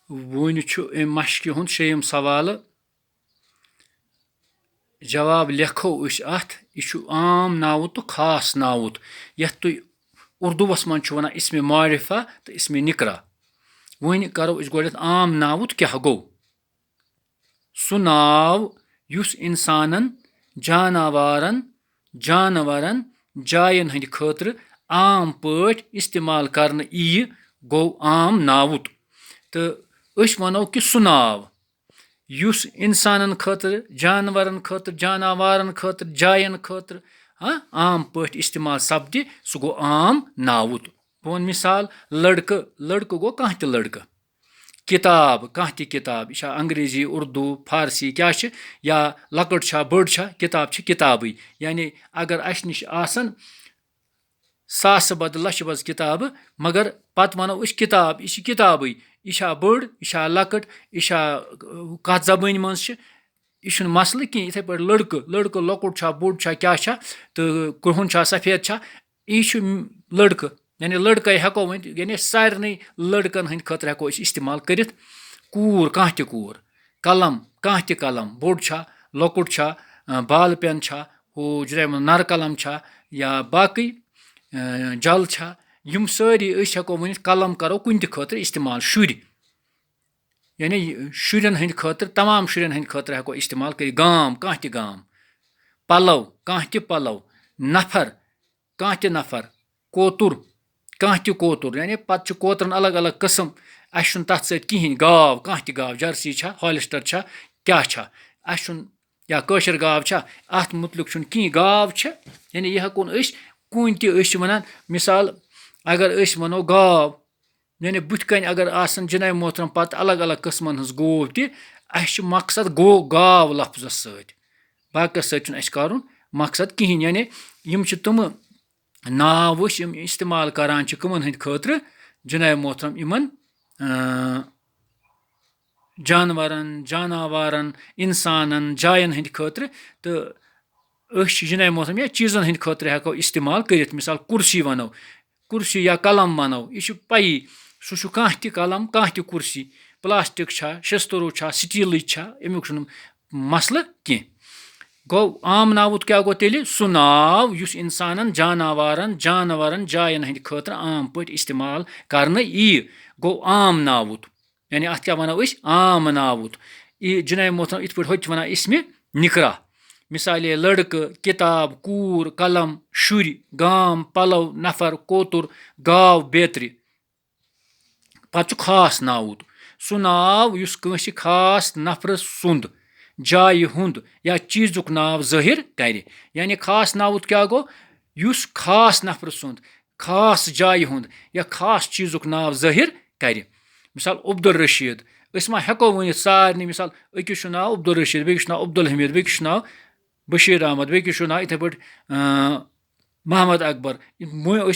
Wün çu mashki hund şeyim savalı cevap lekho iş at işu am navut khas navut yattu urdu vasman çu wana ismi marifa te ismi nikra wün karo iş godet am navut kya go su nav yus insanın janavarın jayen handi khatır am pöt istimal karnı iyi go am navut te öş vano ki su nav yus insanın khatır janavarın khatır janavarın khatır jayen khatır am pöt istimal sabdi su go am navut bon misal ladkı go kahti ladkı किताब कह ति किताब यह अंग्रेजी उर्दू फारसी क्या या लकट बड़ किताब किताबी यानी अगर अस नश आसन सास बद लछ बज किताब मगर पत वनो किताब यह किताबी यह बड़ यह लकट यह कत जबान मज यह मसल कि इथे पे लड़क लकुट बोड़ क्या तो कृहन सफेद यह लड़क यानी लड़के हेको वन यानी सारे लड़कन हंद खतर हेको इस्तेमाल करित कूर कह ति कूर कलम कह ति कलम बोड़ लकुट बाल पेन हो जुरे नर कलम या बाकी जल यम सारी हेको वन कलम करो कुन त खतर इस्तेमाल शुर यानी शुरन हंद खतर तमाम शुरन हंद खतर हेको इस्तेमाल कर गाम कह ति गाम पलव कह ति पलव नफर कह ति नफर कोतुर कह ति कोतुर यानी पत कोतरन अलग अलग किस्म अस तथ सहें गाव कह ति गाव जर्सी हॉलिस्टर क्या अस या कशर गाव अत मुतलिक कहीं गाव यानी यह हेकोन कुन ति वन मिसाल अगर वनो गाव यानी बुथ कन अगर आसन जनाब मोहतरम पत अलग अलग किस्मन हज गो ति अस मकसद गो गाव लफ्जस सबाकस सरुन मकसद कहीं यानी यम तम नाव यम इस्तेमाल करान कमन हंद खतर जनाब मोहतरम इमन जानवरन जनावारन इंसानन जायन हंद खतर तो जनाब मोहतरम या चीज़न हंद खतर हेको इस्तेमाल करित मिसाल कुर्सी वनो कुर्सी या कलम वनो यह पई सह कह ति कलम कह ति कुर्सी प्लास्टिक शस्तरो स्टील अमुक मसल कह गो आम नावुत क्या गो तेल सु नाव युस इंसानन जानवरन जायन हंद खतर आम पे इस्तेमाल करने गो आम नावुत यानी अत क्या वनो आम नावुत जनाब मोहतरम इत पे होत वन इसमें निकरा मिसाल लड़क किताब कूर कलम शुर गाम पलव नफर कोतुर गाव बेत्र पत खास नावुत सु नाव युस कंस खास नफर सुंद जाय हुंद या चीजुक नाव ज़ाहिर कर यानी खास नावुत क्या गो युस खास नफर सुंद खास जाय हुंद या खास चीजुक नाव ज़ाहिर कर मिसाल अब्दुल रशीद मा हेको वन सारे मिसाल अकिस नाव अब्दुल रशीद बेकिस नाव अब्दुल हमीद बेकिस नाव बशीर अहमद बेकिस नाव इथे पे मोहम्मद अकबर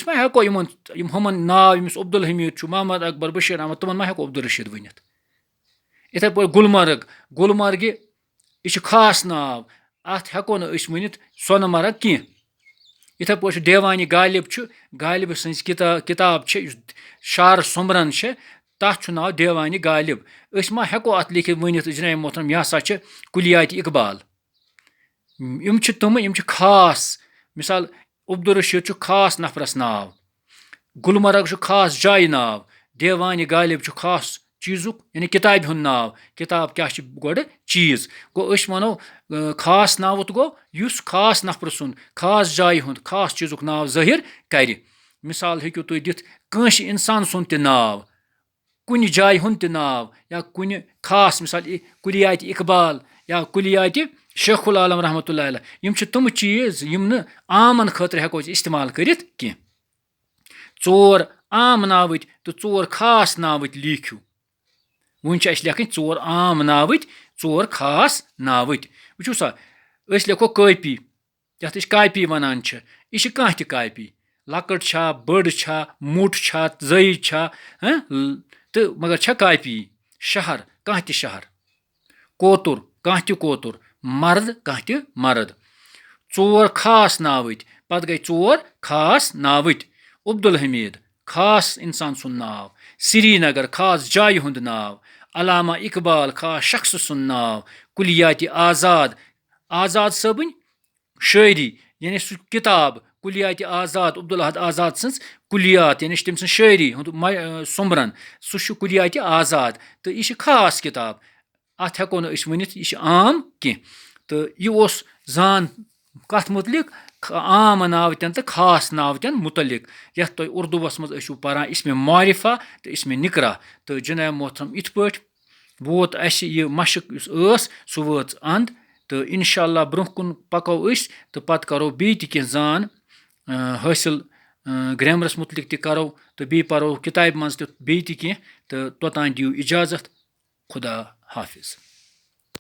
मा हेको हमन नाव यमिस अब्दुल हमीद मोहम्मद अकबर बशीर अहमद तमन मा हेको अब्दुल रशीद वनित इथे पे गुलमर्ग यह खास नाव अत हेको वन सोनमर्ग कह इथे पे देवानी गालिब सज किताब शार सुमरन तथ नाव देवानी गालिब मा हेको अत लिखित वनित जनाब मोहतरम यह हसा कुलियात इकबाल यम खास मिसाल अब्दुल रशीद खास नफरस नाव गुलमर्ग खास जाय नाव देवानी गालिब खास चीजुक यानी किताब हुंद नाव किताब क्या गोड़ चीज गो वनो खास नावुत गो युस खास नफर सुंद खास जाय हुंद खास चीजुक नाव ज़ाहिर कर मिसाल हेकु तुम दिथ कंस इंसान सुंद त नाव कुन जाय हुंद त नाव या कुन खास मिसाल कुलियात इकबाल या कुलियात शेखुल आलम रहमतुल्लाह अलैह यम तम चीज यम न आमन खतर हेको इस्तेमाल करित कह चोर आम नावत तो चोर खास नावत लिखियो वन लेखन चोर आम नावत चोर खास नावत वो सा लेखो कापी यथ कापी वनान यह कह ति कापी लकट बड़ मुठ जई तो मगर कापी शहर कह ति शहर कोतुर कह ति कोतुर मर्द कह ति मर्द चोर खास नावत पत गई चोर खास नावत अब्दुल हमीद खास इंसान सुन नाव श्रीनगर खास जाय हुंद नाव علامہ اقبال خاص شخص سُنٛد ناو کُلیاتِ آزاد صٲبٕنۍ شٲعری یعنی سُہ کِتاب کُلیاتِ آزاد عبدالاحد آزاد سٕنٛز کُلیات یعنی چھِ تٔمۍ سٕنٛز شٲعری ہُنٛد سومبرَن سُہ چھُ کُلیاتِ آزاد تہٕ یہِ چھِ خاص کِتاب اَتھ ہٮ۪کو نہٕ أسۍ ؤنِتھ یہِ چھِ عام کینٛہہ تہٕ یہِ اوس زان کَتھ مُتعلق عام ناوتٮ۪ن تہٕ خاص ناوتٮ۪ن مُتعلق یَتھ تُہۍ اُردوٗوَس منٛز ٲسِو پَران اِسمِ معرفہ تہٕ اِسمِ نِقرا تہٕ جِناب محترم یِتھ پٲٹھۍ ووت اَسہِ یہِ مَشق یُس ٲس سُہ وٲژ اَنٛد تہٕ اِنشاء اللہ برونٛہہ کُن پَکو أسۍ تہٕ پَتہٕ کَرو بیٚیہِ تہِ کینٛہہ زان حٲصِل گرٛیمرَس مُتعلق تہِ کَرو تہٕ بیٚیہِ پَرو کِتابہِ منٛز تہِ بیٚیہِ تہِ کینٛہہ تہٕ توٚتانۍ دِیِو اِجازت خُدا حافِظ